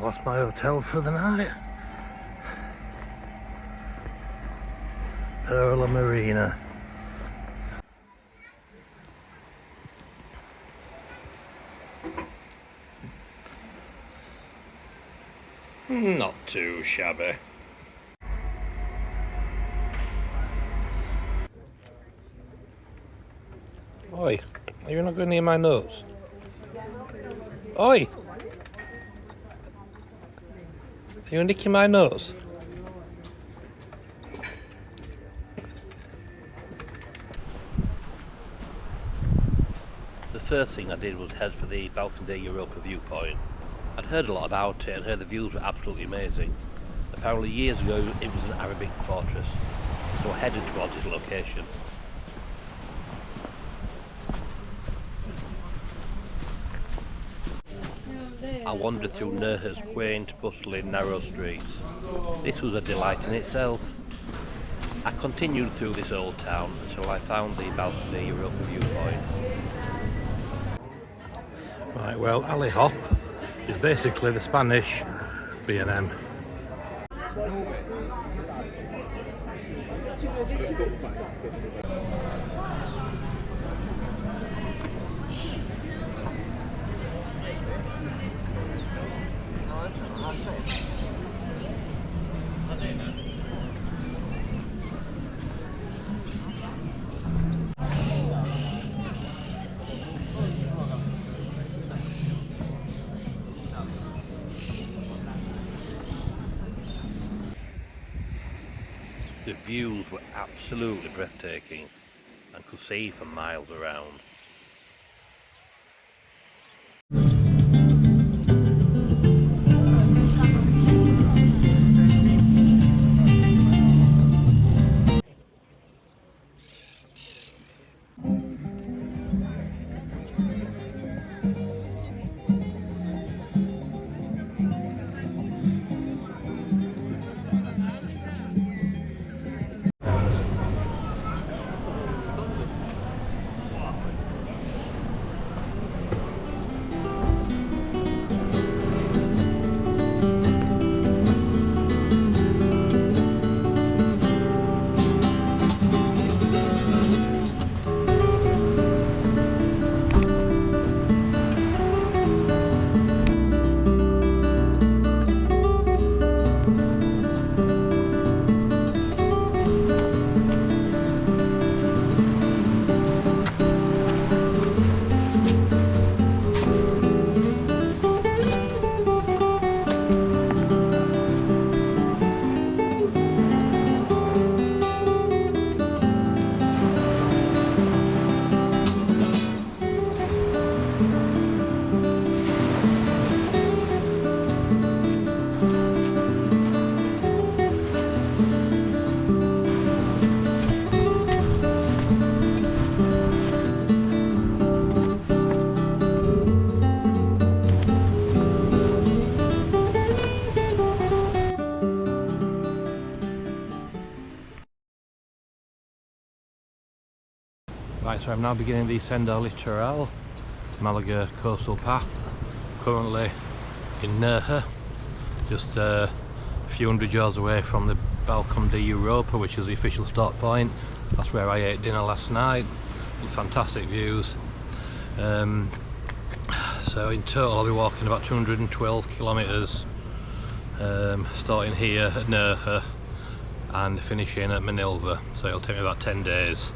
lost my hotel for the night. Torre Marina. Not too shabby. Oi, are you not going near my nose? Oi! Are you nicking my nose? The first thing I did was head for the Balkan de Europa viewpoint. I'd heard a lot about it and heard the views were absolutely amazing. Apparently years ago it was an Arabic fortress, so I headed towards its location. I wandered through Nerja's quaint, bustling, narrow streets. This was a delight in itself. I continued through this old town until I found the Balkan de Europa viewpoint. Right, well, Alley Hop is basically the Spanish B&M. The views were absolutely breathtaking and could see for miles around. Right, so I'm now beginning the Senda Litoral, Malaga coastal path, currently in Nerja, just a few hundred yards away from the Balkan de Europa, which is the official start point. That's where I ate dinner last night, with fantastic views. So in total I'll be walking about 212 kilometres, starting here at Nerja and finishing at Manilva, so it'll take me about 10 days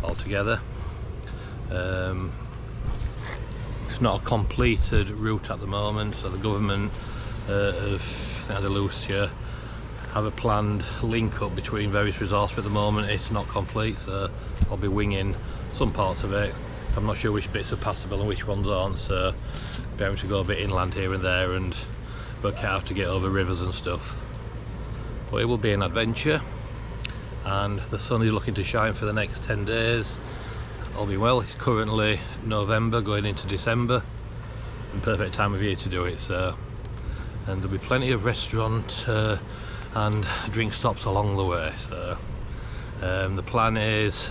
altogether. It's not a completed route at the moment, so the government of Andalusia have a planned link up between various resorts, but at the moment it's not complete, so I'll be winging some parts of it. I'm not sure which bits are passable and which ones aren't, so I'll be able to go a bit inland here and there and work out how to get over rivers and stuff. But it will be an adventure, and the sun is looking to shine for the next 10 days. All being well, it's currently November going into December, and perfect time of year to do it. So, and there'll be plenty of restaurant and drink stops along the way. So the plan is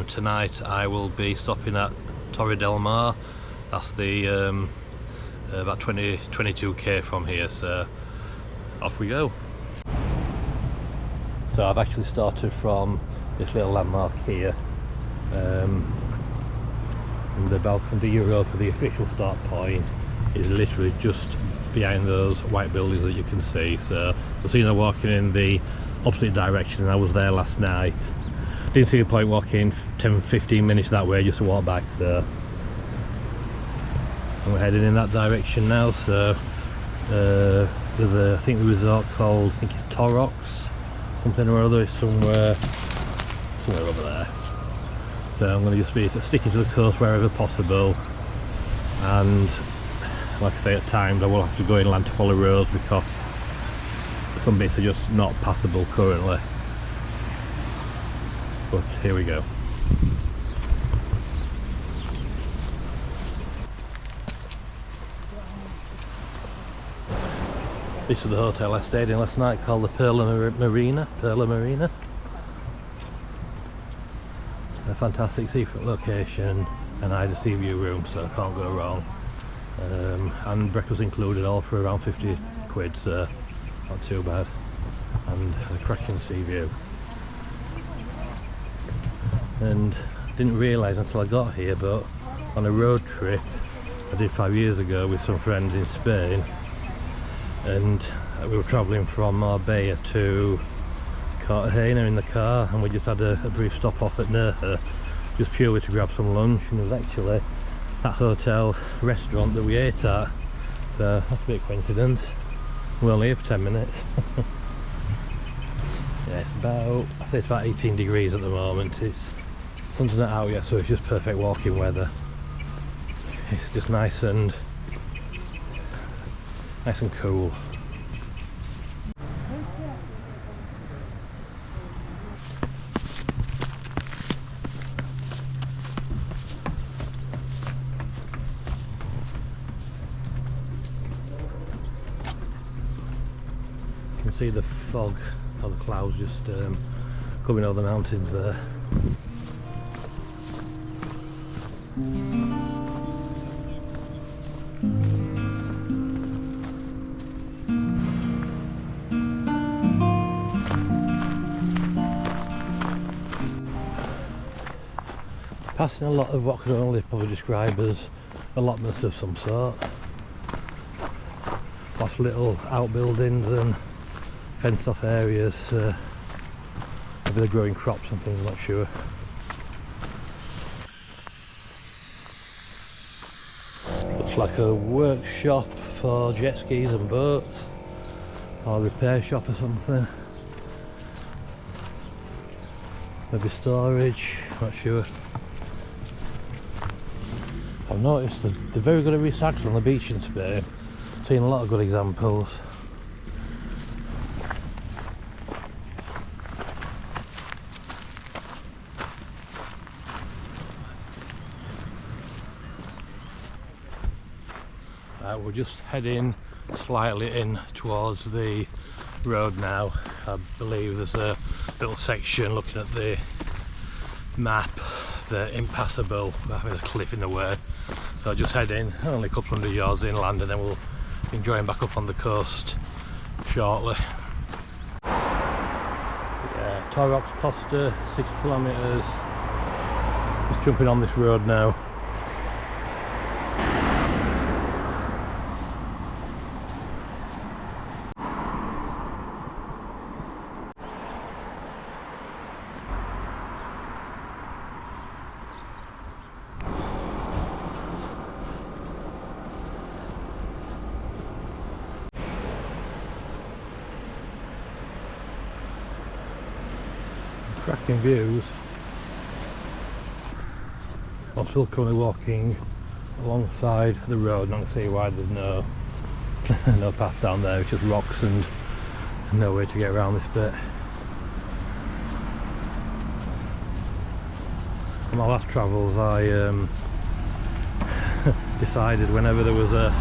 tonight I will be stopping at Torre del Mar. That's the about 22k from here, so off we go. So I've actually started from this little landmark here, and the balcony, the Europa, the official start point is literally just behind those white buildings that you can see. So you'll see, walking in the opposite direction. I was there last night, didn't see the point walking 10-15 minutes that way just to walk back, so and we're heading in that direction now. So there's a, I think the resort called, I think it's Torre, something or other, it's somewhere over there. So I'm going to just be sticking to the coast wherever possible, and like I say, at times I will have to go inland to follow roads because some bits are just not passable currently. But here we go. This is the hotel I stayed in last night, called the Perla Marina. A fantastic seafront location, and I had a sea view room, so I can't go wrong. And breakfast included, all for around 50 quid, so not too bad. And a cracking sea view. And I didn't realise until I got here, but on a road trip I did 5 years ago with some friends in Spain, and we were travelling from Marbella to Cartagena in the car, and we just had a brief stop off at Nerja just purely to grab some lunch, and it was actually that hotel restaurant that we ate at, so that's a bit coincidence. We're only here for 10 minutes. Yeah, it's about, I think it's about 18 degrees at the moment. It's, sun's not out yet, so it's just perfect walking weather. It's just nice and cool. You can see the fog or the clouds just coming over the mountains there. Passing a lot of what could only probably describe as allotments of some sort. Lots of little outbuildings and fenced off areas. Maybe they're growing crops and things, I'm not sure. Looks like a workshop for jet skis and boats, or a repair shop or something. Maybe storage, not sure. I've noticed that they're very good at recycling on the beach in Spain. I've seen a lot of good examples. We're just heading slightly in towards the road now. I believe there's a little section, looking at the map, the impassable, there's a cliff in the way. So just head in, only a couple hundred yards inland, and then we'll be joining back up on the coast shortly. Yeah, Torre, Costa, 6 kilometres. Just jumping on this road now. Cracking views. I'm still currently walking alongside the road. Not to see why there's no no path down there. It's just rocks and no way to get around this bit. On my last travels, I decided whenever there was a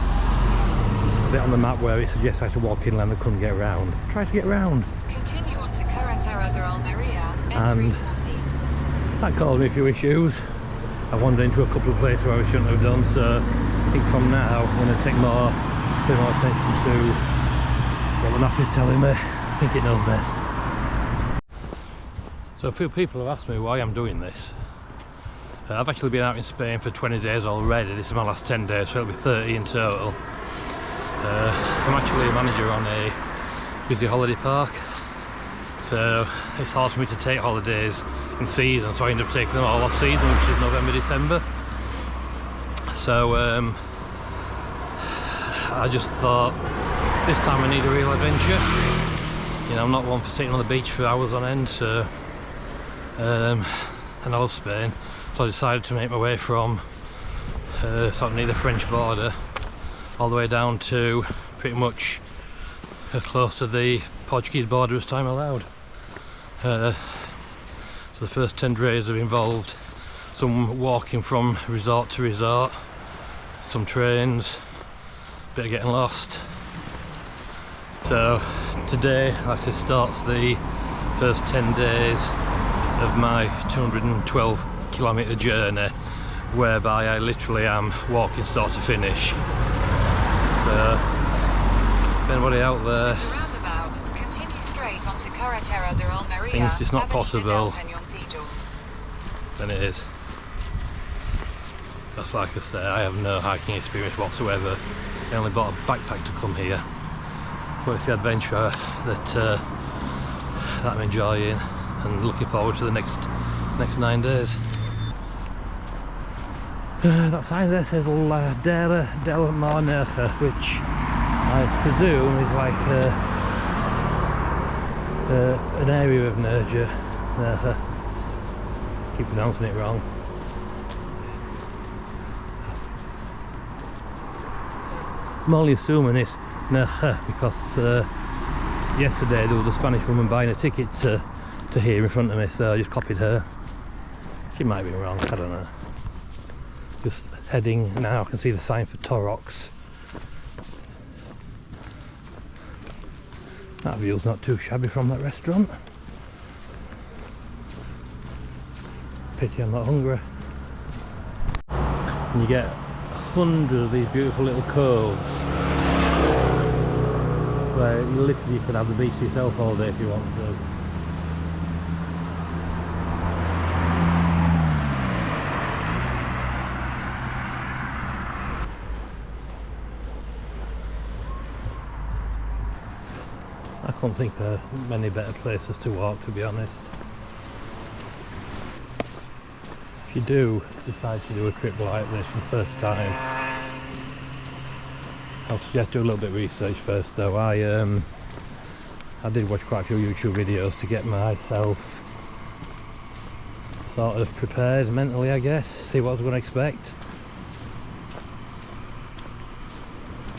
bit on the map where it suggests I should walk inland and couldn't get around, try to get around. Continue on to Torre de Almeria. And that caused me a few issues. I wandered into a couple of places where I shouldn't have done, so I think from now I'm going to take a bit more attention to what the map is telling me. I think it knows best. So a few people have asked me why I'm doing this. I've actually been out in Spain for 20 days already. This is my last 10 days, so it'll be 30 in total. I'm actually a manager on a busy holiday park, so it's hard for me to take holidays in season, so I end up taking them all off season, which is November, December. So I just thought this time I need a real adventure. You know, I'm not one for sitting on the beach for hours on end, so and I love Spain, so I decided to make my way from sort of near the French border all the way down to pretty much as close to the Portuguese border as time allowed. So the first 10 days have involved some walking from resort to resort, some trains, a bit of getting lost. So today actually starts the first 10 days of my 212 kilometre journey, whereby I literally am walking start to finish. So if anybody out there thinks it's not possible, then it is. That's like I say, I have no hiking experience whatsoever. I only bought a backpack to come here, but it's the adventure that I'm enjoying and looking forward to the next 9 days. That sign there says Terre del Nerja, which I presume is like an area of Nerja. Keep pronouncing it wrong. I'm only assuming it's Nerja because yesterday there was a Spanish woman buying a ticket to here in front of me, so I just copied her. She might be wrong, I don't know. Just heading now, I can see the sign for Torre. That view's not too shabby from that restaurant. Pity I'm not hungry. And you get hundreds of these beautiful little coves where you literally could have the beach to yourself all day if you want to. I can't think of many better places to walk, to be honest. If you do decide to do a trip like this for the first time, I'll suggest do a little bit of research first though. I did watch quite a few YouTube videos to get myself sort of prepared mentally, I guess, see what I was going to expect.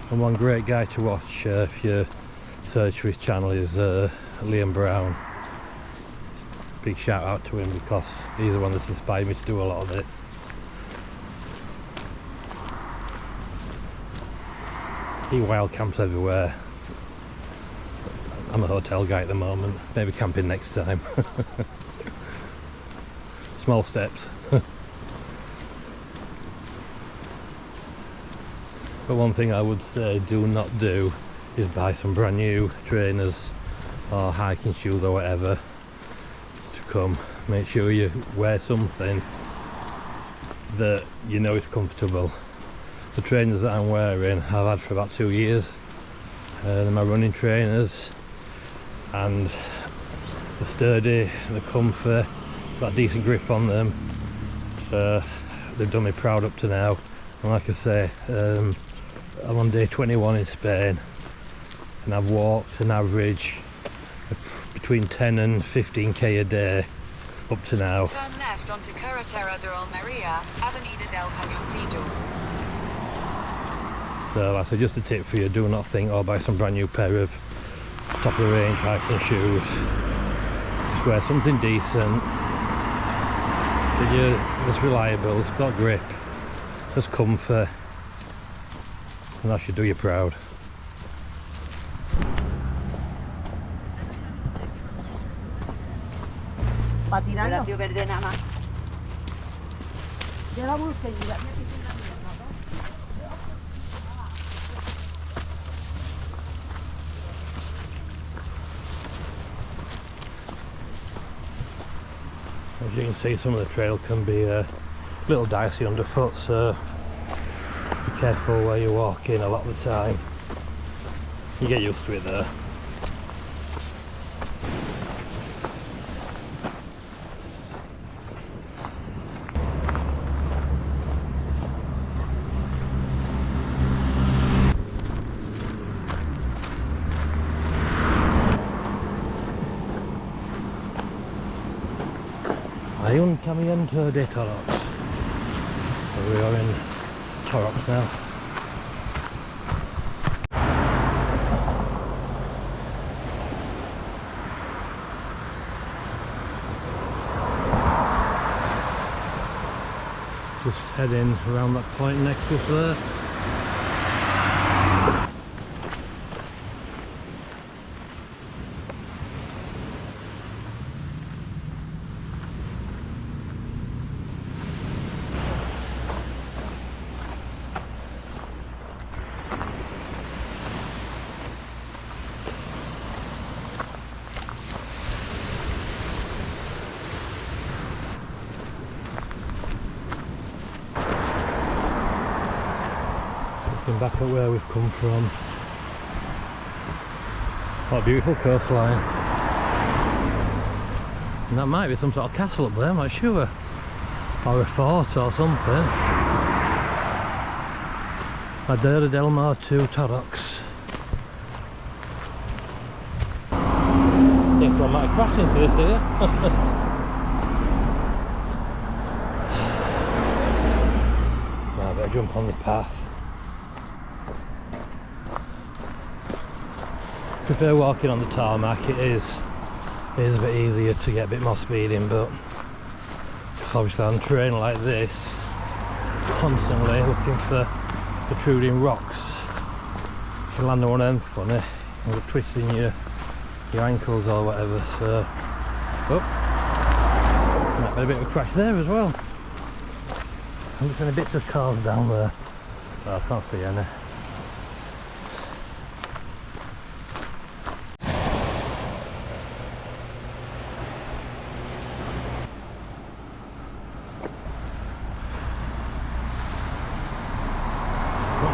And one great guy to watch if you search for his channel is Liam Brown. Big shout out to him because he's the one that's inspired me to do a lot of this. He wild camps everywhere. I'm a hotel guy at the moment, maybe camping next time. Small steps. But one thing I would say do not do is buy some brand new trainers or hiking shoes or whatever to come. Make sure you wear something that you know is comfortable. The trainers that I'm wearing I've had for about 2 years. They're my running trainers, and they're sturdy, they're comfy, got a decent grip on them, so they've done me proud up to now. And like I say, I'm on day 21 in Spain, and I've walked an average of between 10 and 15k a day up to now. Turn left onto Carretera de Almeria, Avenida del Cañoncillo. So that's just a tip for you, do not think, oh, buy some brand new pair of top of the range hiking shoes. Just wear something decent, that's reliable, it's got grip, it's comfy, and that should do you proud. Va tirando. La verde nada más. Yo la busqué y la As you can see, some of the trail can be a little dicey underfoot, so be careful where you walk in a lot of the time. You get used to it there. Hay un camionero de Torre. So we are in Torre now. Just heading around that point next to us there. Looking back at where we've come from. What a beautiful coastline. And that might be some sort of castle up there, I'm not sure. Or a fort or something. Torre del Mar to Torre. I think I might have crashed into this here. I better jump on the path. I prefer walking on the tarmac. It is a bit easier to get a bit more speed in, but obviously on terrain like this, constantly looking for protruding rocks. If you land on one of them funny, you're twisting your ankles or whatever, so might be a bit of a crash there as well. I'm just seeing bits of cars down there. Oh, I can't see any.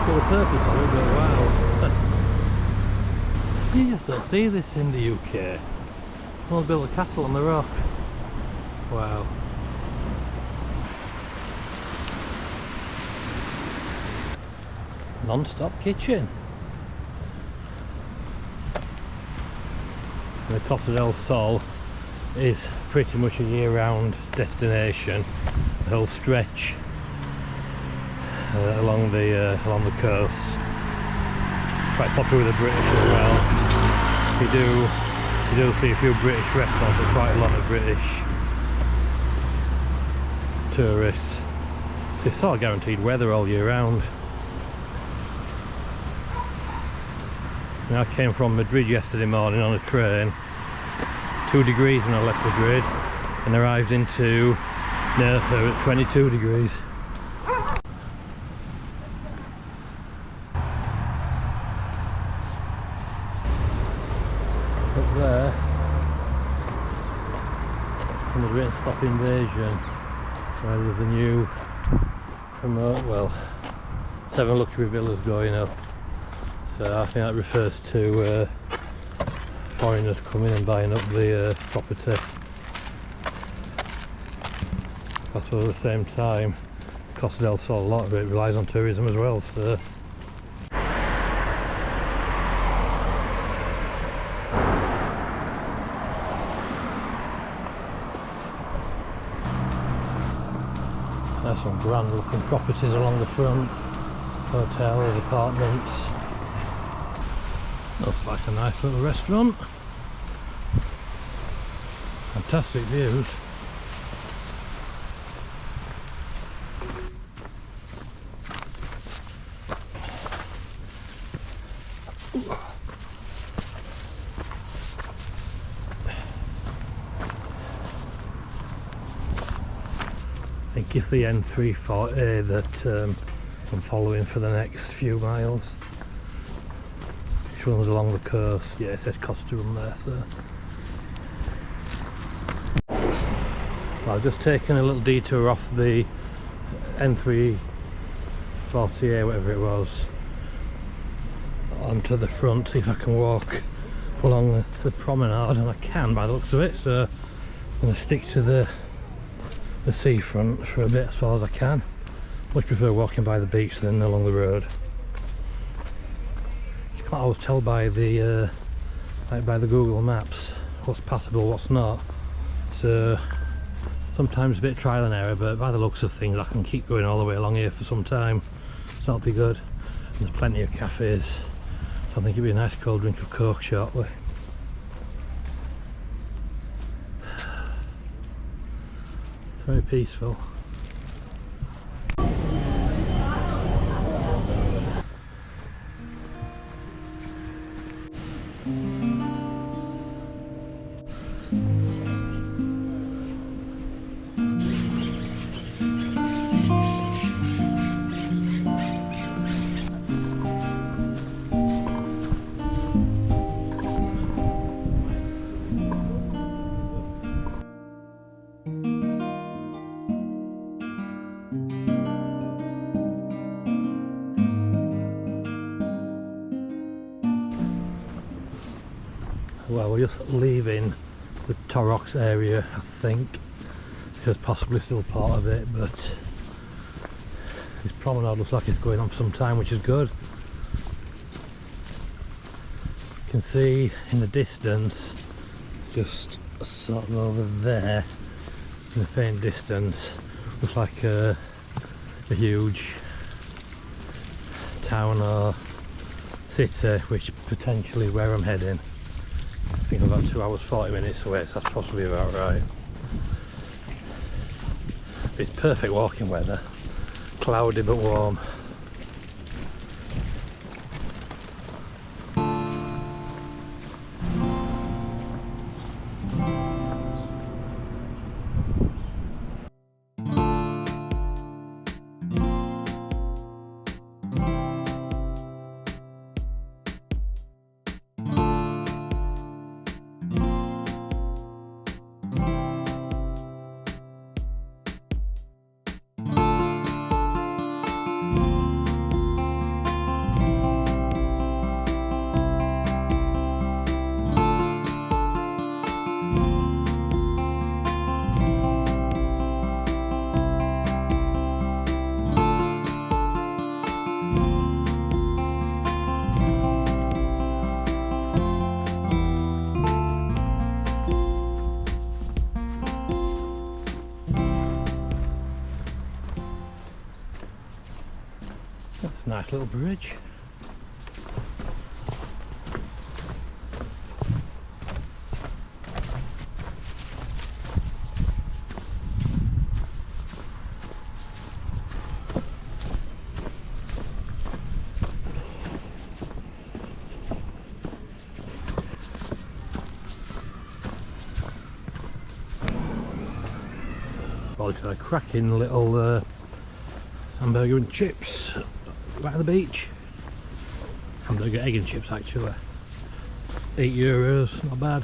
The purpose of it, but wow. You just don't see this in the UK. Someone's built a castle on the rock. Wow. Non-stop kitchen. And the Costa del Sol is pretty much a year-round destination. The whole stretch along the coast, quite popular with the British as well. You do see a few British restaurants and quite a lot of British tourists. So it's sort of guaranteed weather all year round. Now I came from Madrid yesterday morning on a train, 2 degrees when I left Madrid, and arrived into Nerja at 22 degrees. Up there, on the Great Stop Invasion, where there's a new 7 luxury villas going up. So I think that refers to foreigners coming and buying up the property. I suppose at the same time, Costa del Sol, a lot of it relies on tourism as well. So. There's some grand looking properties along the front, hotels, apartments. Looks like a nice little restaurant. Fantastic views. I think it's the N340 that I'm following for the next few miles. Which runs along the coast. Yeah, it says Costa on there, so. So I've just taken a little detour off the N340A, whatever it was, onto the front, see if I can walk along the promenade, and I can by the looks of it, so I'm going to stick to the seafront for a bit as far as I can. Much prefer walking by the beach than along the road. You can't always tell by the like by the Google Maps what's passable, what's not, so sometimes a bit trial and error, but by the looks of things I can keep going all the way along here for some time, so that'll be good. And there's plenty of cafes, so I think it'd be a nice cold drink of Coke shortly. Very peaceful. Well, we're just leaving the Torrox area, I think. There's possibly still part of it, but this promenade looks like it's going on for some time, which is good. You can see in the distance, just sort of over there, in the faint distance, looks like a huge town or city, which potentially where I'm heading. I think I'm about 2 hours 40 minutes away, so that's possibly about right. It's perfect walking weather, cloudy but warm. Nice little bridge. Well, it's a cracking little hamburger and chips right at the beach. Hamburger, egg and chips actually. €8, not bad.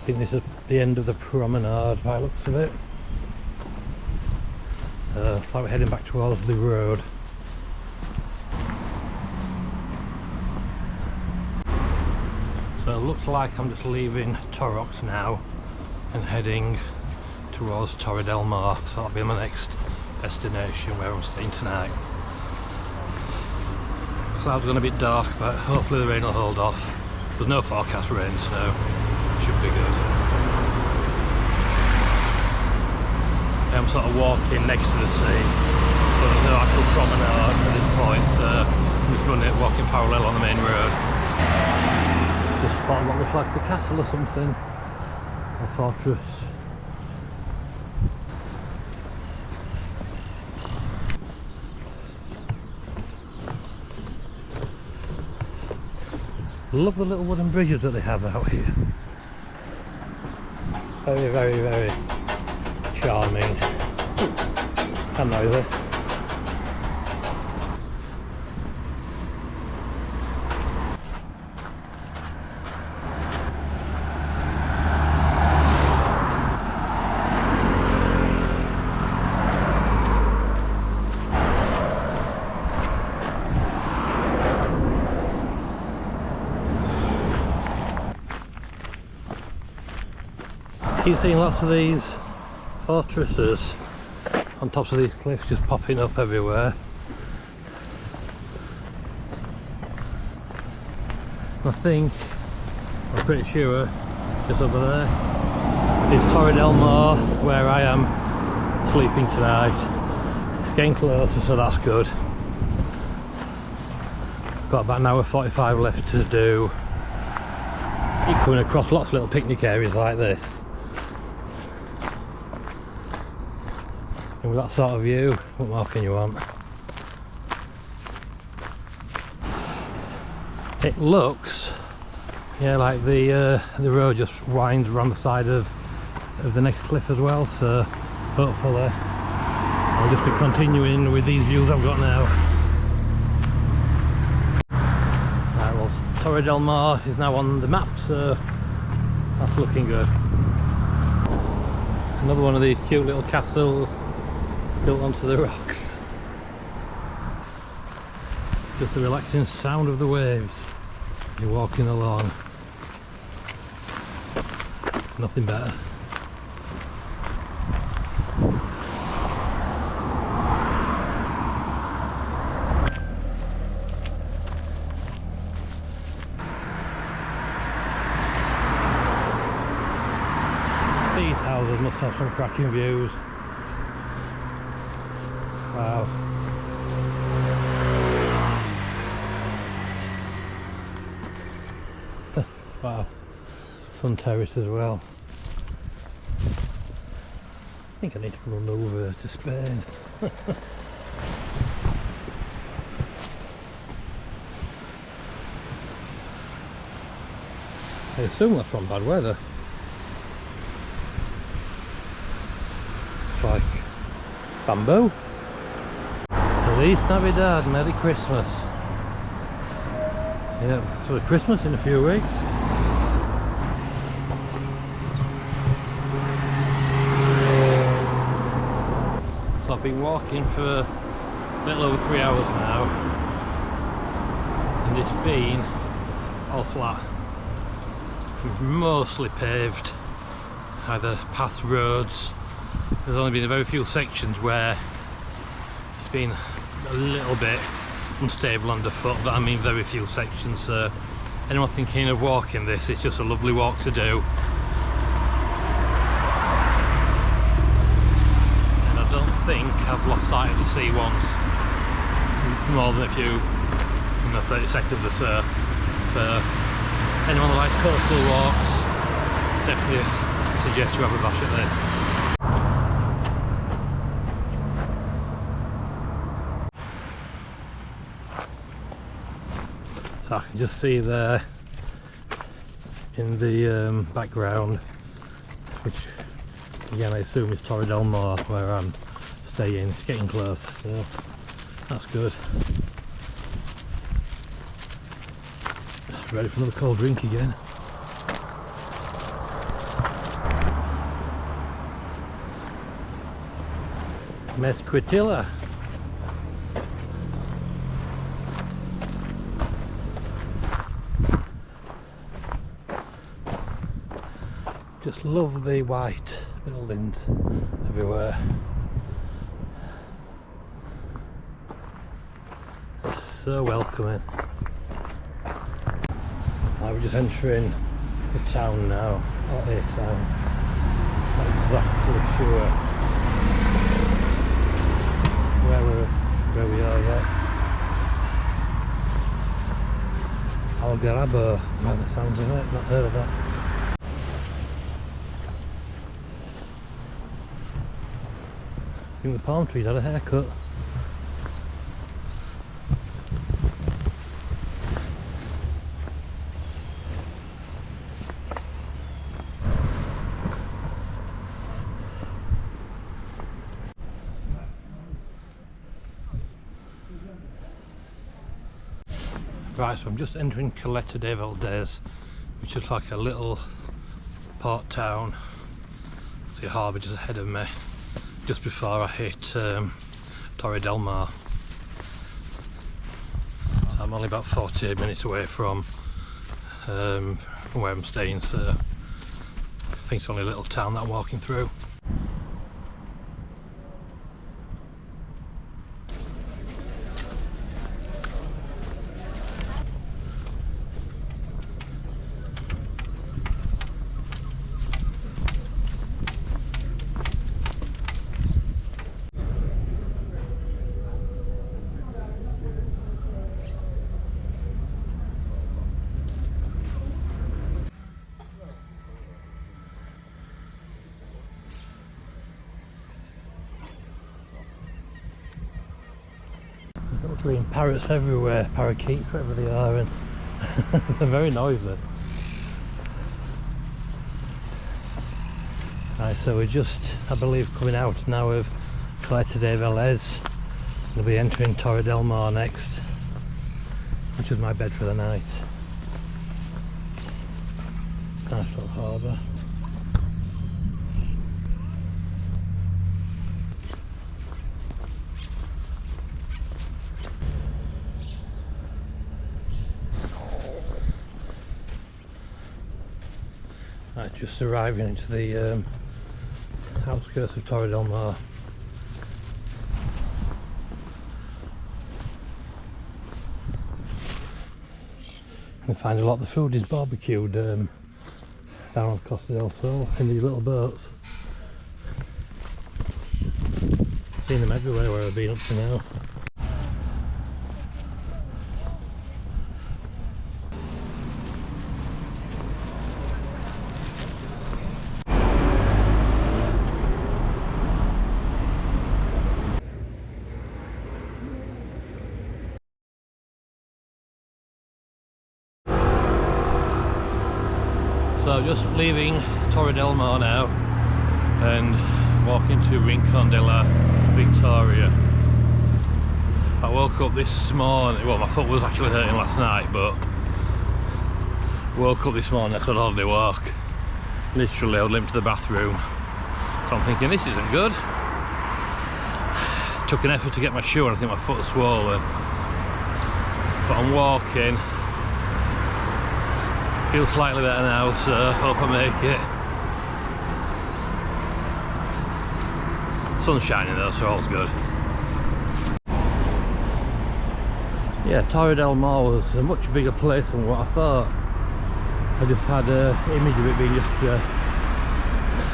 I think this is the end of the promenade by the looks of it. So I thought we're heading back towards the road. So it looks like I'm just leaving Torrox now and heading towards Torre del Mar. So that'll be my next destination where I'm staying tonight. Clouds are going to be dark, but hopefully the rain will hold off. There's no forecast rain, so should be good. I'm sort of walking next to the sea, so there's no actual promenade at this point, so I'm just walking parallel on the main road. Just spotted what looks like a castle or something, a fortress. Love the little wooden bridges that they have out here. Very, very, very charming and noisy. Keep seeing lots of these fortresses on tops of these cliffs just popping up everywhere. I think, I'm pretty sure, just over there is Torre del Mar, where I am sleeping tonight. It's getting closer, so that's good. Got about an hour 45 left to do. Keep coming across lots of little picnic areas like this. And with that sort of view, what more can you want? It looks, yeah, like the road just winds around the side of the next cliff as well, so hopefully I'll just be continuing with these views I've got now. Right, well, Torre del Mar is now on the map, so that's looking good. Another one of these cute little castles built onto the rocks. Just the relaxing sound of the waves. You're walking along. Nothing better. These houses must have some cracking views. Wow. Wow. Sun terrace as well. I think I need to run over to Spain. I assume that's from bad weather. It's like bamboo. Feliz Navidad, Merry Christmas. Yep, so Christmas in a few weeks. So I've been walking for a little over 3 hours now, and it's been all flat. Mostly paved, either paths, roads. There's only been a very few sections where it's been a little bit unstable underfoot, but I mean very few sections. So anyone thinking of walking this, it's just a lovely walk to do. And I don't think I've lost sight of the sea once, more than a few, 30 seconds or so. So anyone that likes coastal walks, definitely suggest you have a bash at this. So I can just see there in the background, which again I assume is Torre del Mar, where I'm staying. It's getting close, so that's good. Ready for another cold drink again. Mesquitilla. Just love the white buildings everywhere. It's so welcoming. We're just entering the town now, or a town, not exactly sure where we are yet. Algarabo, by the sounds of it, not heard of that. I think the palm trees had a haircut. Right, so I'm just entering Costa Del Sol, which is like a little port town. See a harbour just ahead of me, just before I hit Torre del Mar. So I'm only about 48 minutes away from where I'm staying, so I think it's only a little town that I'm walking through. Green parrots everywhere, parakeets wherever they are, and they're very noisy. Right, so we're just, I believe, coming out now of Costa del Sol. We'll be entering Torre del Mar next, which is my bed for the night. Nice little harbour. Right, just arriving into the outskirts of Torre del Mar. You find a lot of the food is barbecued down on Costa del Sol in these little boats. Seen them everywhere where I've been up to now. So just leaving Torre del Mar now and walking to Rincon de la Victoria. I woke up this morning, well, my foot was actually hurting last night, but woke up this morning I could hardly walk. Literally I would limp to the bathroom. So I'm thinking this isn't good. Took an effort to get my shoe and I think my foot was swollen. But I'm walking. Feel slightly better now, so hope I make it. Sun's shining though, so all's good. Yeah, Torre del Mar was a much bigger place than what I thought. I just had an image of it being just a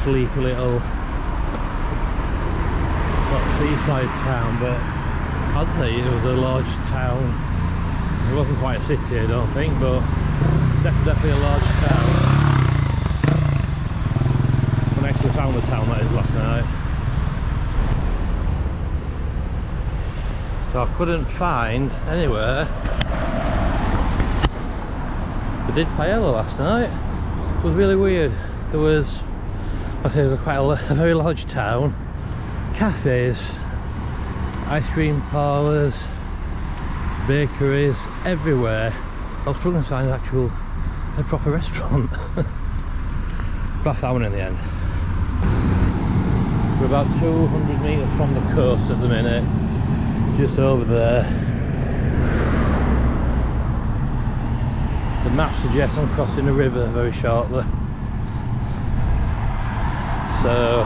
sleepy little sort of seaside town, but I'd say it was a large town. It wasn't quite a city, I don't think, but definitely a large town. I actually found the town that is last night. So I couldn't find anywhere. We did paella last night. It was really weird. There was, I say, it was quite a very large town. Cafes, ice cream parlours, bakeries, everywhere. I was struggling to find a proper restaurant. But I found one in the end. We're about 200 metres from the coast at the minute, just over there. The map suggests I'm crossing a river very shortly. So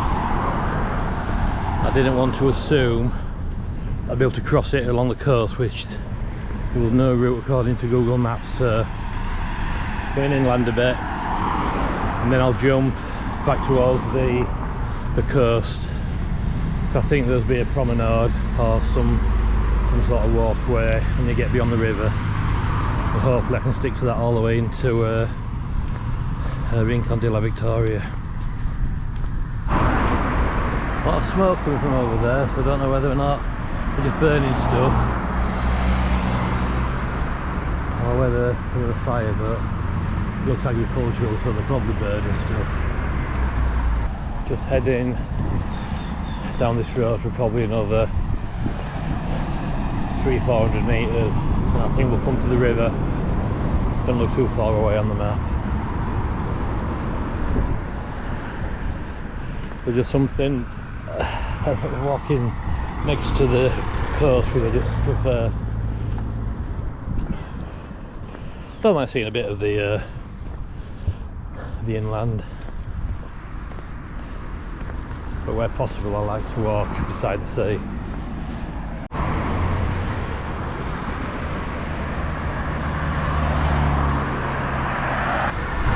I didn't want to assume I'd be able to cross it along the coast, which there was no route according to Google Maps. So going inland a bit, and then I'll jump back towards the coast. So I think there'll be a promenade or some sort of walkway when you get beyond the river. And hopefully I can stick to that all the way into Rincon de la Victoria. A lot of smoke coming from over there, so I don't know whether or not they're just burning stuff or whether they're a fire, but it looks agricultural, so they're probably burning stuff. Just heading down this road for probably another 300-400 metres And I think we'll come to the river. Doesn't look too far away on the map. There's just something walking next to the coast which I just prefer. Don't mind seeing a bit of the inland, but where possible I like to walk beside the sea.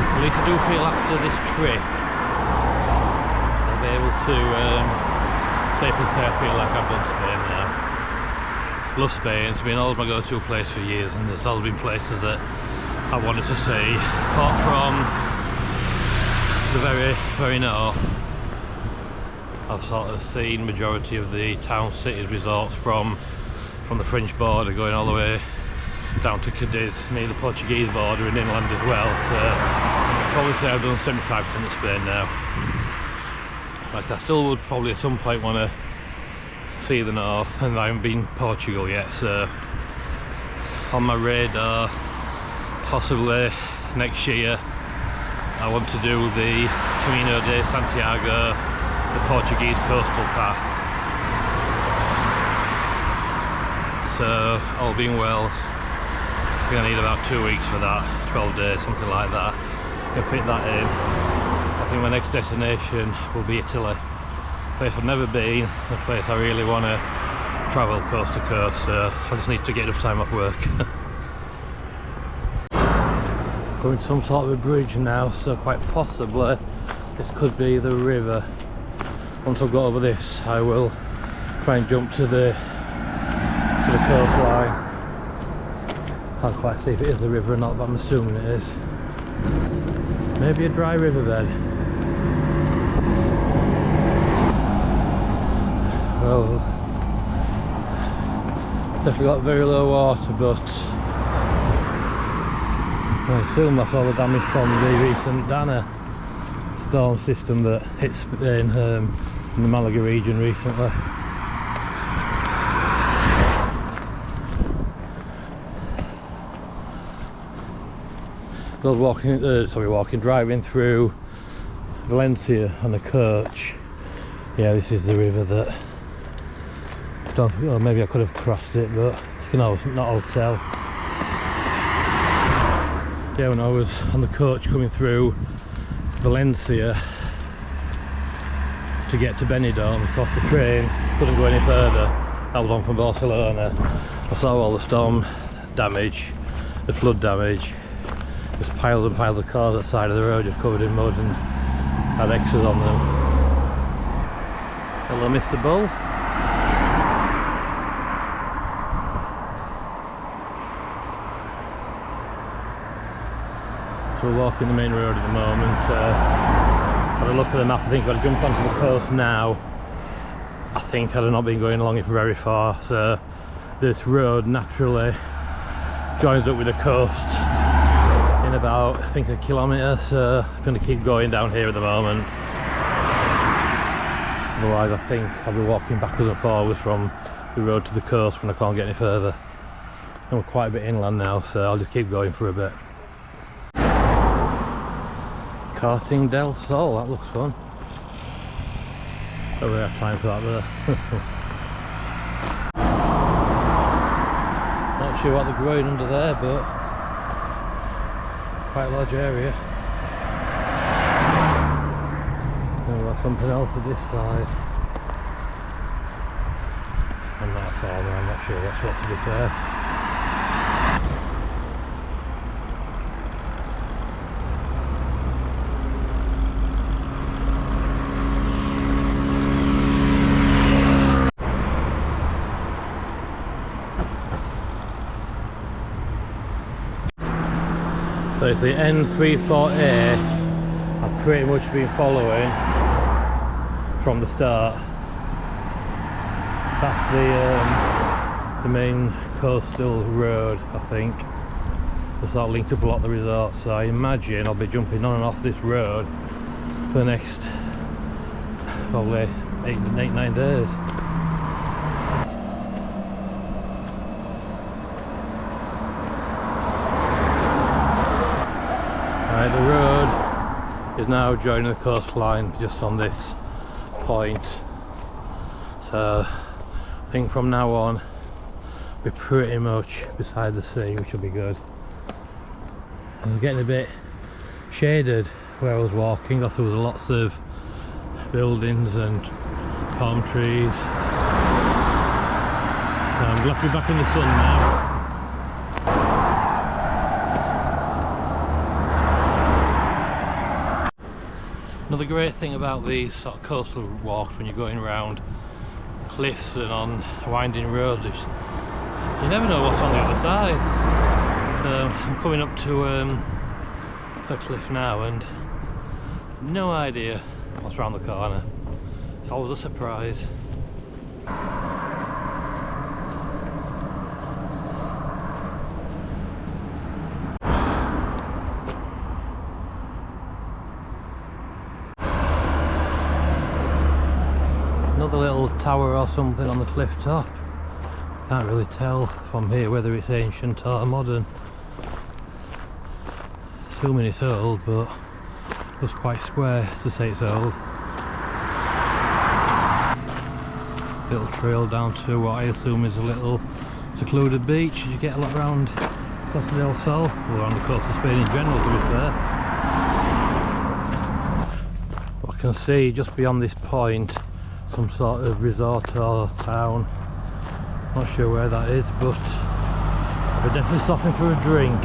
At least I do feel after this trip I'll be able to safely say I feel like I've done Spain now. Love Spain, it's been always my go-to place for years, and there's always been places that I wanted to see. Apart from the very north, I've sort of seen majority of the town, cities, resorts from the French border going all the way down to Cadiz, near the Portuguese border and inland as well. So I'd probably say I've done 75% of Spain now. Like I still would probably at some point want to see the north, and I haven't been Portugal yet, so on my radar possibly next year I want to do the Camino de Santiago, the Portuguese coastal path. So all being well, I think I need about 2 weeks for that, 12 days, something like that. I can fit that in. I think my next destination will be Italy. A place I've never been, a place I really want to travel coast to coast, so I just need to get enough time off work. Going to some sort of a bridge now, so quite possibly this could be the river. Once I've got over this, I will try and jump to the coastline. Can't quite see if it is the river or not, but I'm assuming it is. Maybe a dry riverbed. Well, definitely got very low water, but I assume that's all the damage from the recent Dana storm system that hit in the Malaga region recently. I was driving through Valencia on a coach. Yeah, this is the river that, maybe I could have crossed it, but you can always not always tell. Yeah, when I was on the coach coming through Valencia to get to Benidorm, across the train, couldn't go any further. I was on from Barcelona. I saw all the storm damage, the flood damage. There's piles and piles of cars at the side of the road just covered in mud and had X's on them. Hello, Mr. Bull. So we're walking the main road at the moment. Had a look at the map. I think if I'd jumped onto the coast now, I think I'd have not been going along it very far. So this road naturally joins up with the coast in about, I think, a kilometre, so I'm going to keep going down here at the moment. Otherwise I think I'll be walking backwards and forwards from the road to the coast when I can't get any further. And we're quite a bit inland now, so I'll just keep going for a bit. Costa Del Sol, that looks fun. Don't really have time for that though. Not sure what they're growing under there, but quite a large area. There was something else at this side. I'm not a farmer, I'm not sure what's what, to be fair. So it's the N34A I've pretty much been following from the start. That's the main coastal road, I think. It's sort of linked up a lot of the resorts, so I imagine I'll be jumping on and off this road for the next probably 8-9 days. is now joining the coastline just on this point. So I think from now on we're pretty much beside the sea, which will be good. It was getting a bit shaded where I was walking because there was lots of buildings and palm trees. So I'm glad to be back in the sun now. Another great thing about these sort of coastal walks when you're going around cliffs and on winding roads is you never know what's on the other side. So I'm coming up to a cliff now and no idea what's around the corner. It's always a surprise. Another little tower or something on the cliff top. Can't really tell from here whether it's ancient or modern. Assuming it's old, but it looks quite square to say it's old. Little trail down to what I assume is a little secluded beach. You get a lot around Costa del Sol, or around the coast of Spain in general, to be fair. But I can see just beyond this point some sort of resort or town. Not sure where that is, but we're definitely stopping for a drink.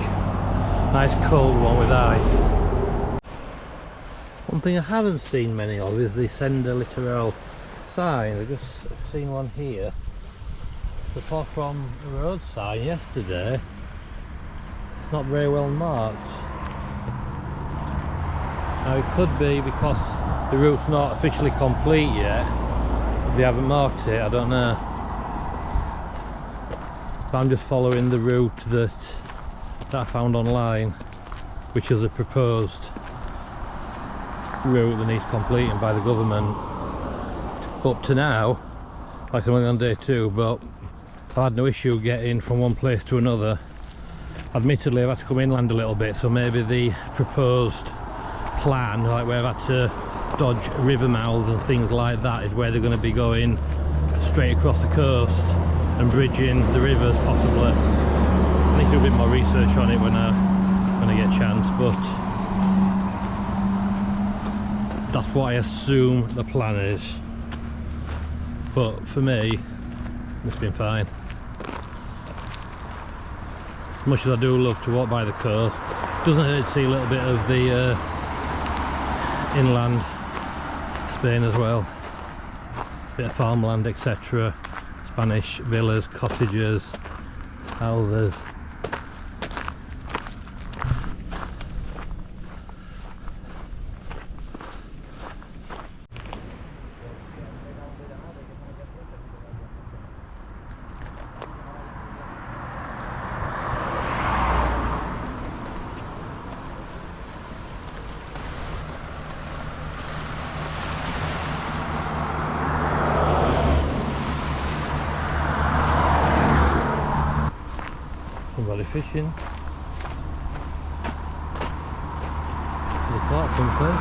Nice cold one with ice. One thing I haven't seen many of is the Senda Litoral sign. I've just seen one here. Apart from the road sign yesterday, it's not very well marked. Now it could be because the route's not officially complete yet. They haven't marked it, I don't know. But I'm just following the route that I found online, which is a proposed route that needs completing by the government. Up to now, like I'm only on day 2, but I've had no issue getting from one place to another. Admittedly I've had to come inland a little bit, so maybe the proposed plan, like where I've had to dodge river mouths and things like that, is where they're going to be going straight across the coast and bridging the rivers possibly. I need to do a bit more research on it when I get a chance, but that's what I assume the plan is. But for me, it's been fine. As much as I do love to walk by the coast, doesn't hurt to see a little bit of the inland Spain as well. Bit of farmland, etc. Spanish villas, cottages, houses. Somebody fishing. They caught something.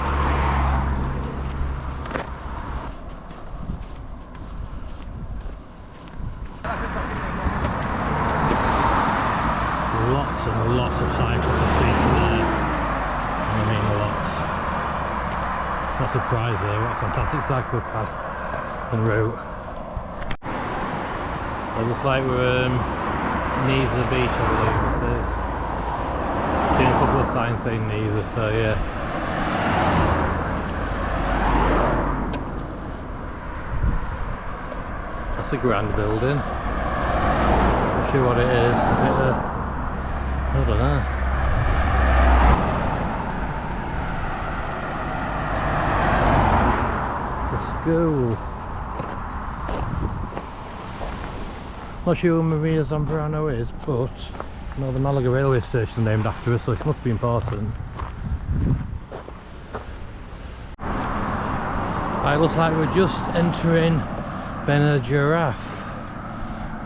Lots and lots of cyclists I've seen today. I mean lots. Not surprised though, what a fantastic cycle path and route. So it looks like we're Nerja beach, I believe this is. Seen a couple of signs saying Nerja, so yeah. That's a grand building. Not sure what it is. Is it a... I don't know. It's a school. Not sure who Maria Zambrano is, but I know the Malaga railway station named after her, so it must be important. It looks like we're just entering Nerja.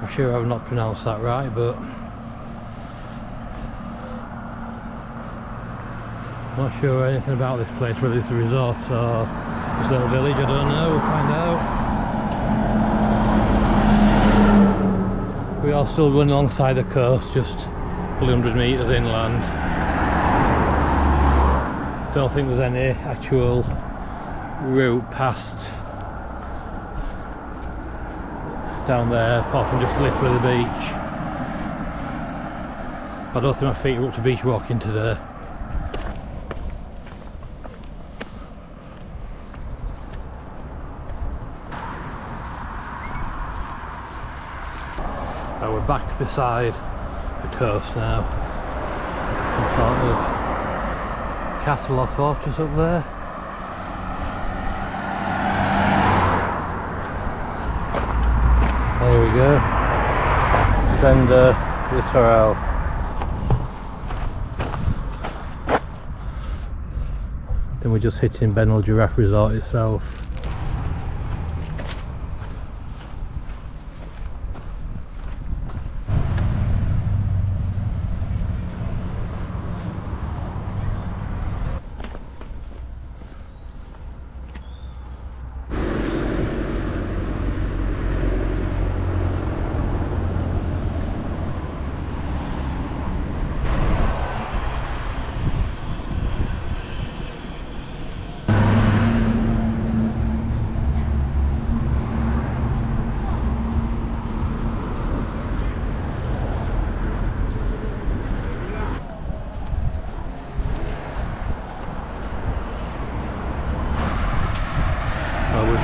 I'm sure I've not pronounced that right, but Not sure anything about this place, whether it's a resort or just a little village, I don't know, we'll find out. We are still running alongside the coast, just a couple 100 metres inland. Don't think there's any actual route past down there, apart from just literally the beach. I don't think my feet are up to beach walking today. We're back beside the coast now. Some sort of castle or fortress up there. There we go. Senda Litoral. Then we're just hitting Benal Giraffe Resort itself.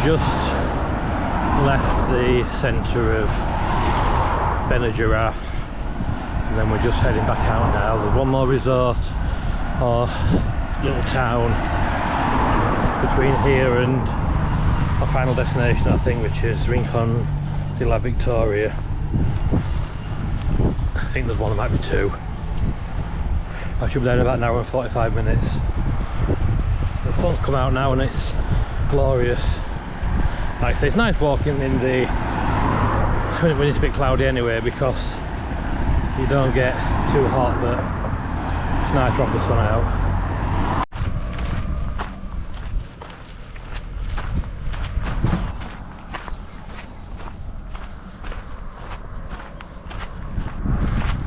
Just left the centre of Benal Giraffe and then we're just heading back out now. There's one more resort or little town between here and our final destination, I think, which is Rincon de la Victoria. I think there's one, there might be two. I should be there in about an hour and 45 minutes. The sun's come out now and it's glorious. Like I say, it's nice walking in the when it's a bit cloudy anyway, because you don't get too hot, but it's nice to have the sun out.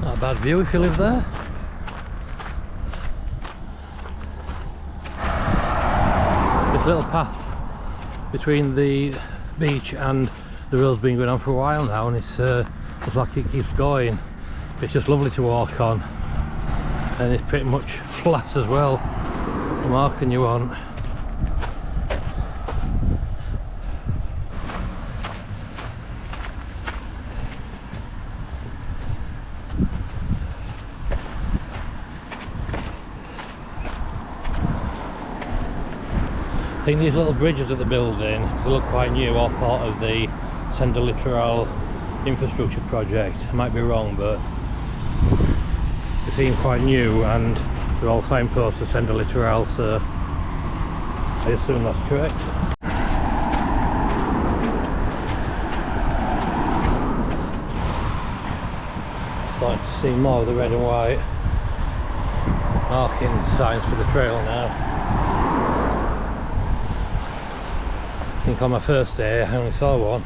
Not a bad view if you live there. This little path between the beach and the road's been going on for a while now, and it's looks like it keeps going. It's just lovely to walk on, and it's pretty much flat as well. What more can you want? I think these little bridges that they're building, they look quite new, are part of the Senda Litoral infrastructure project. I might be wrong, but they seem quite new, and they're all signposts to Senda Litoral, so I assume that's correct. Starting to see more of the red and white marking signs for the trail now. I think on my first day I only saw one.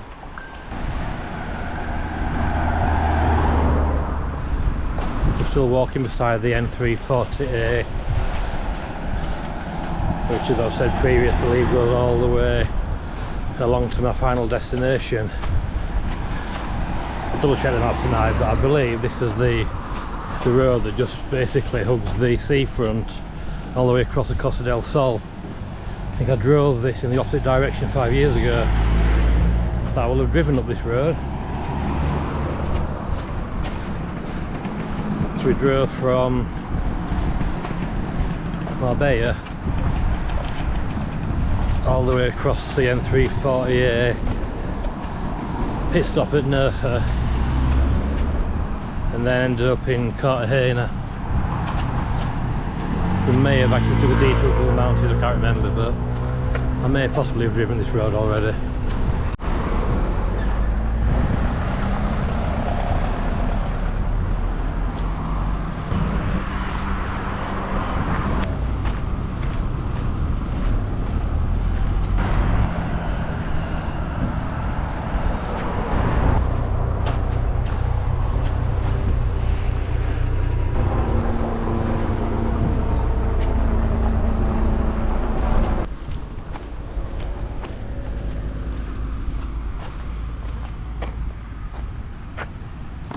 We're still walking beside the N340A, which, as I've said previously, goes all the way along to my final destination. I'll double check the map tonight, but I believe this is the road that just basically hugs the seafront all the way across the Costa del Sol. I think I drove this in the opposite direction 5 years ago, so I will have driven up this road. So we drove from Malaga all the way across the N340A, pit stop at Nerja, and then ended up in Torre. We may have actually took a detour through the mountains, I can't remember, but I may possibly have driven this road already.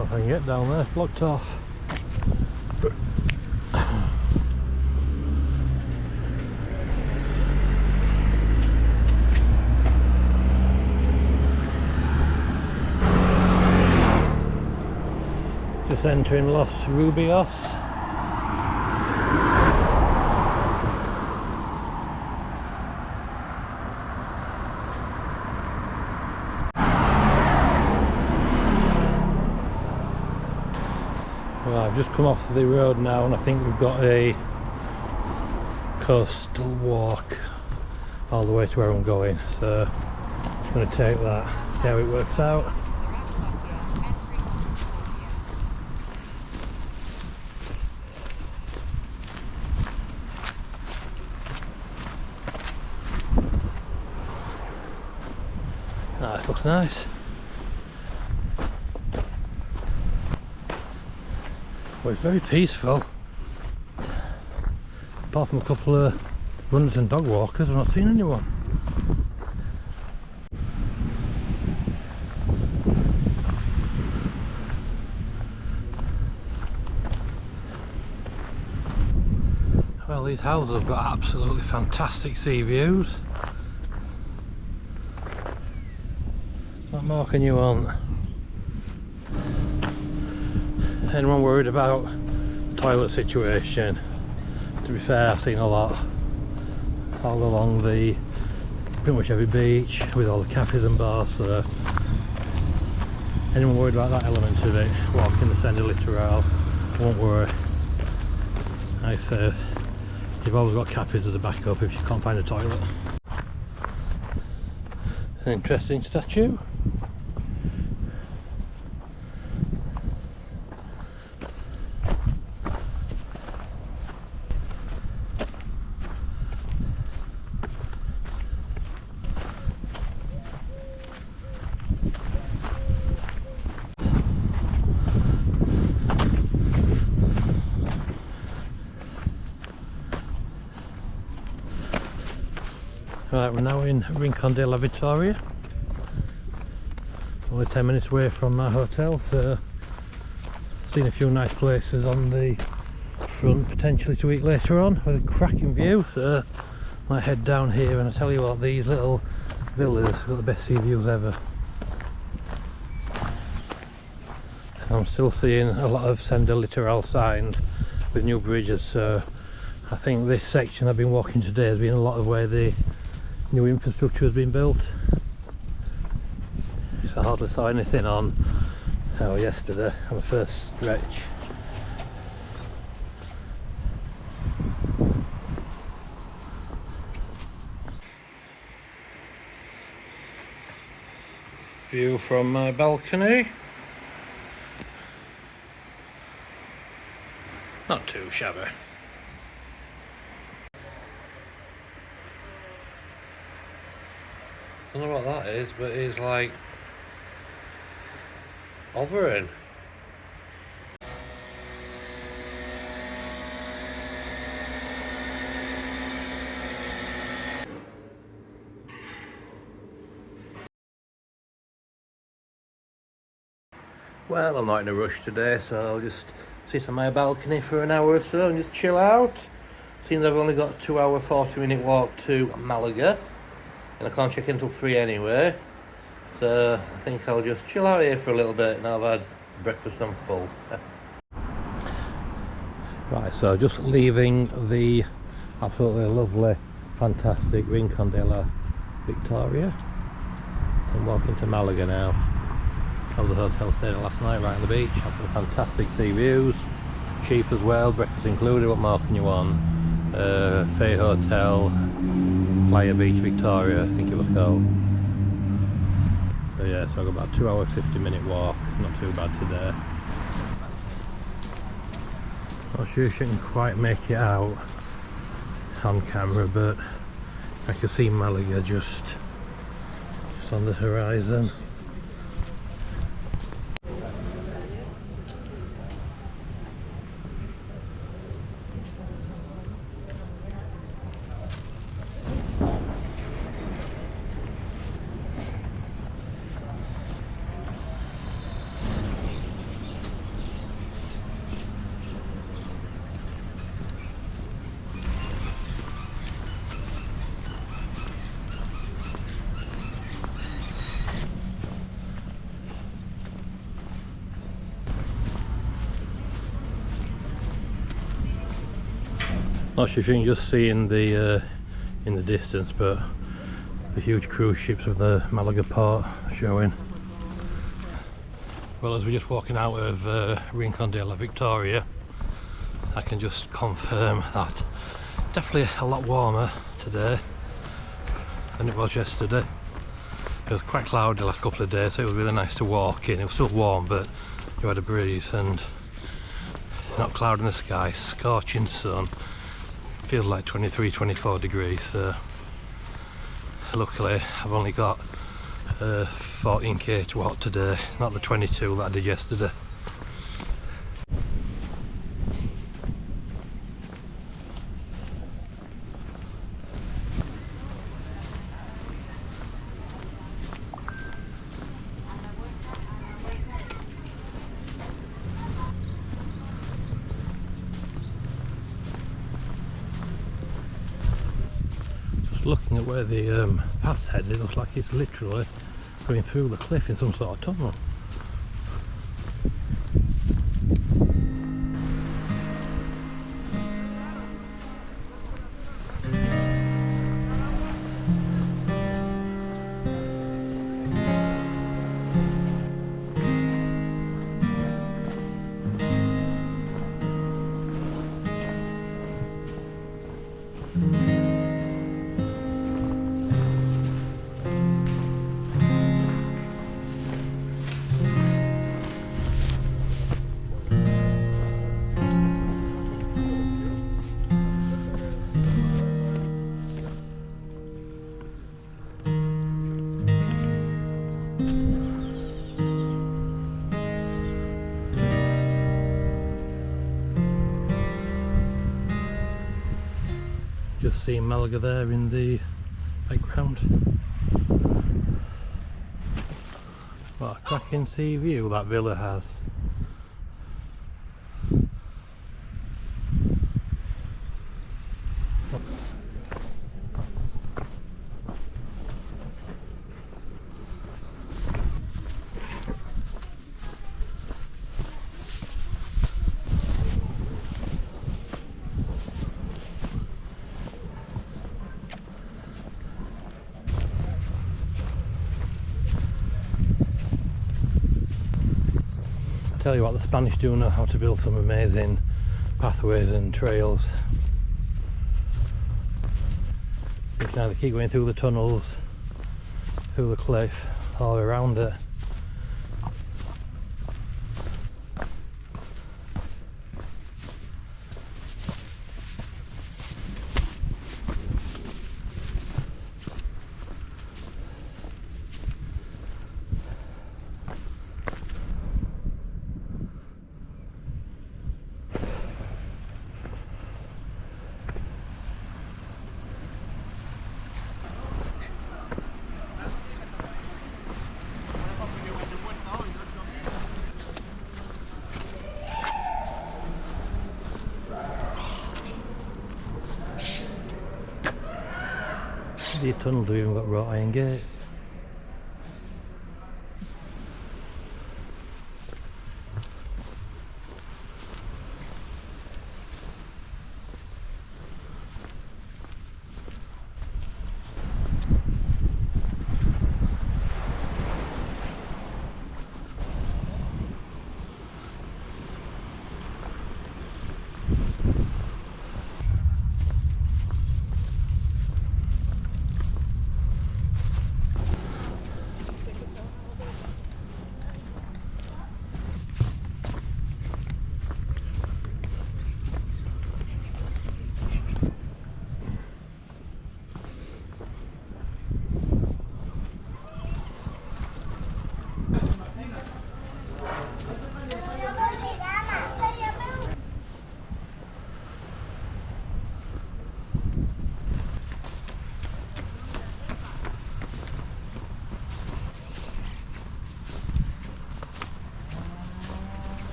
know if I can get down there, it's blocked off. Just entering Los Rubios. Well, I've just come off the road now and I think we've got a coastal walk all the way to where I'm going, so I'm just going to take that, see how it works out. Ah, this looks nice. Well, it's very peaceful. Apart from a couple of runners and dog walkers, I've not seen anyone. Well, these houses have got absolutely fantastic sea views. What more can you want? Anyone worried about the toilet situation? To be fair, I've seen a lot all along the pretty much every beach with all the cafes and bars, so anyone worried about that element of it, walking the Senda Litoral, won't worry. Like I said, you've always got cafes as a backup if you can't find a toilet. An interesting statue. Right, we're now in Rincon de la Victoria. Only 10 minutes away from my hotel, so seen a few nice places on the front potentially to eat later on with a cracking view, so I might head down here. And I tell you what, these little villas got the best sea views ever. I'm still seeing a lot of Senda Litoral signs with new bridges, so I think this section I've been walking today has been a lot of where the new infrastructure has been built. So I hardly saw anything on yesterday on the first stretch. View from my balcony. Not too shabby. I don't know what that is, but it's like hovering. Well, I'm not in a rush today, so I'll just sit on my balcony for an hour or so and just chill out. Seems I've only got a 2 hour 40-minute walk to Malaga, and I can't check in until 3 anyway, so I think I'll just chill out here for a little bit. Now I've had breakfast and I'm full. Right, so just leaving the absolutely lovely, fantastic Rincon de la Victoria and walking to Malaga now. I was at the hotel stayed last night right on the beach, absolutely fantastic sea views, cheap as well, breakfast included. What more can you want? Fay Hotel, Playa Beach, Victoria, I think it was called. So yeah, so I got about 2 hour 50-minute walk, not too bad today. Not sure if you can quite make it out on camera, but I can see Malaga just on the horizon. Not sure if you can just see in the distance, but the huge cruise ships of the Malaga port showing. Well, as we're just walking out of Rincon de la Victoria, I can just confirm that definitely a lot warmer today than it was yesterday. It was quite cloudy the last couple of days, so it was really nice to walk in. It was still warm, but you had a breeze and not cloud in the sky, scorching sun. Feels like 23-24 degrees. So luckily I've only got 14 kW today, not the 22 that I did yesterday. Looking at where the path's headed, it looks like it's literally going through the cliff in some sort of tunnel. Just seeing Malaga there in the background. What a cracking sea view that villa has. Tell you what, the Spanish do know how to build some amazing pathways and trails. Just now they keep going through the tunnels, through the cliff, all around it. The tunnels have even got wrought iron gates.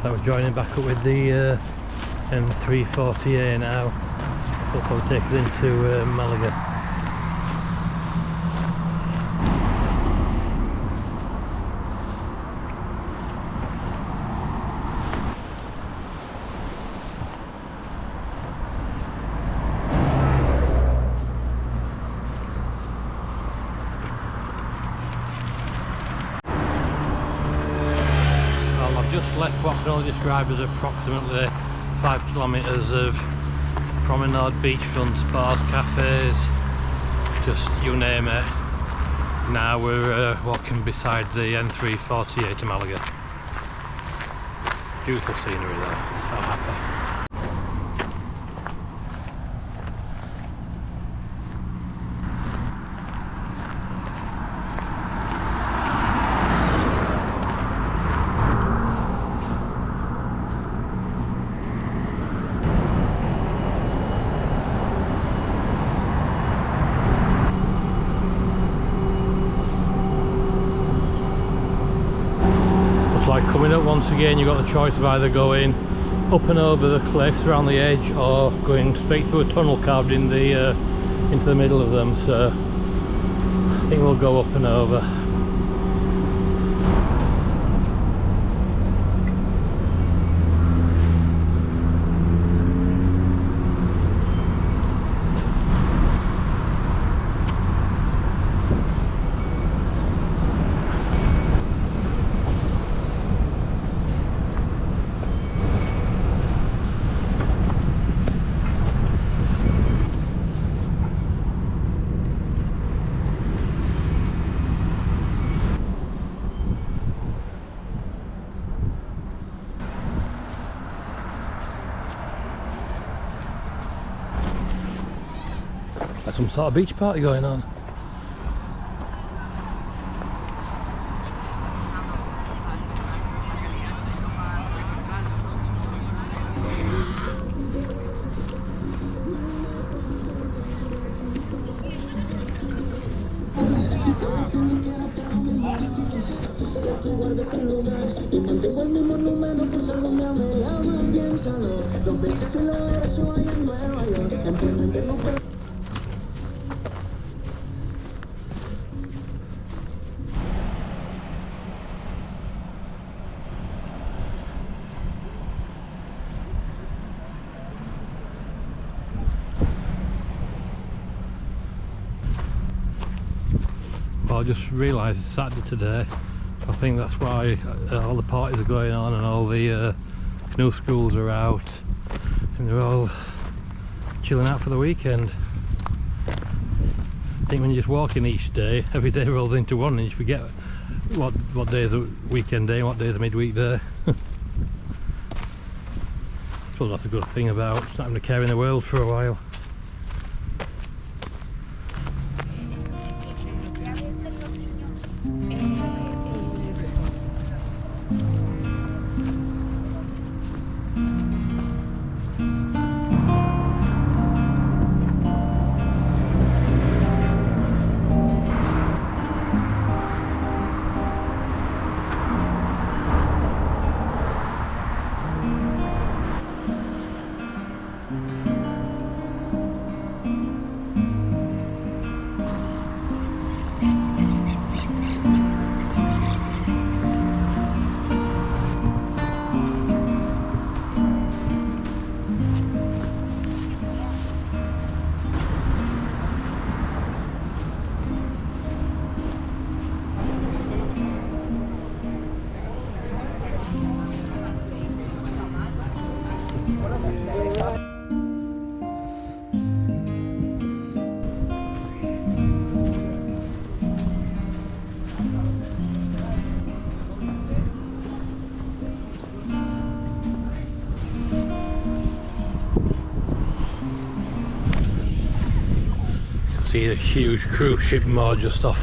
So we're joining back up with the M340A now. We'll probably take it into Malaga. left what can only describe as approximately 5 kilometres of promenade, beachfronts, bars, cafes, just you name it. Now we're walking beside the N348 to Malaga. Beautiful scenery there, so happy. Like coming up once again, you've got the choice of either going up and over the cliffs around the edge or going straight through a tunnel carved in the into the middle of them. So I think we'll go up and over. There's some sort of beach party going on. Well, I just realised it's Saturday today. I think that's why all the parties are going on and all the canoe schools are out and they're all chilling out for the weekend. I think when you're just walking each day, every day rolls into one and you forget what day is a weekend day and what day is a midweek day. I suppose that's a good thing about not having a care in the world for a while. See a huge cruise ship moored just off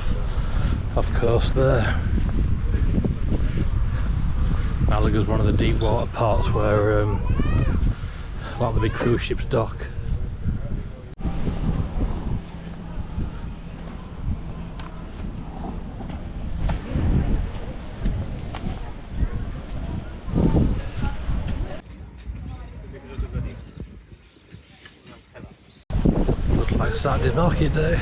coast there. Malaga's one of the deep water parts where a lot of the big cruise ships dock. Looks like Saturday market day.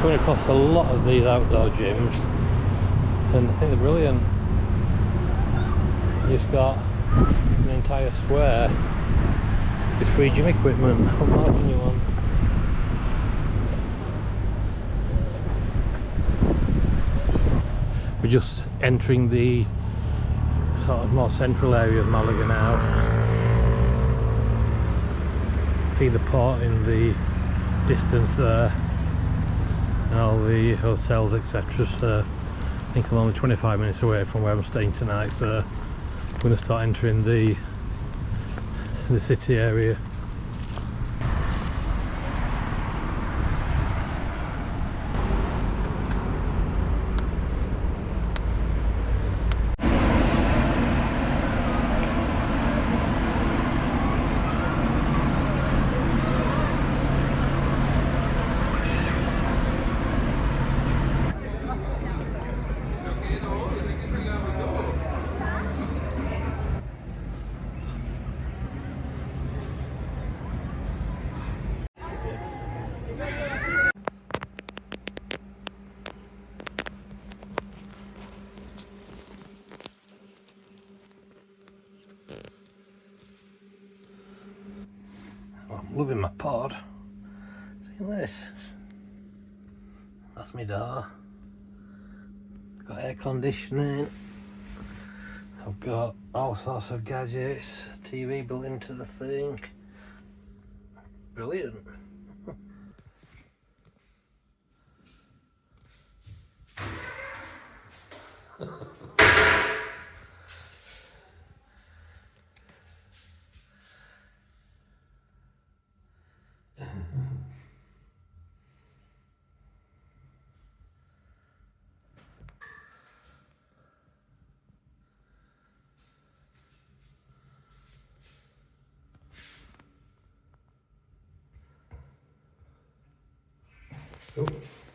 coming across a lot of these outdoor gyms, and I think they're brilliant. You just got an entire square with free gym equipment. What more can you want? We're just entering the sort of more central area of Malaga now. See the port in the distance there, and all the hotels, etc. So I think I'm only 25 minutes away from where I'm staying tonight, so I'm going to start entering the city area. I'm loving my pod. See this? That's my door. Got air conditioning. I've got all sorts of gadgets, TV built into the thing. Brilliant. Oops.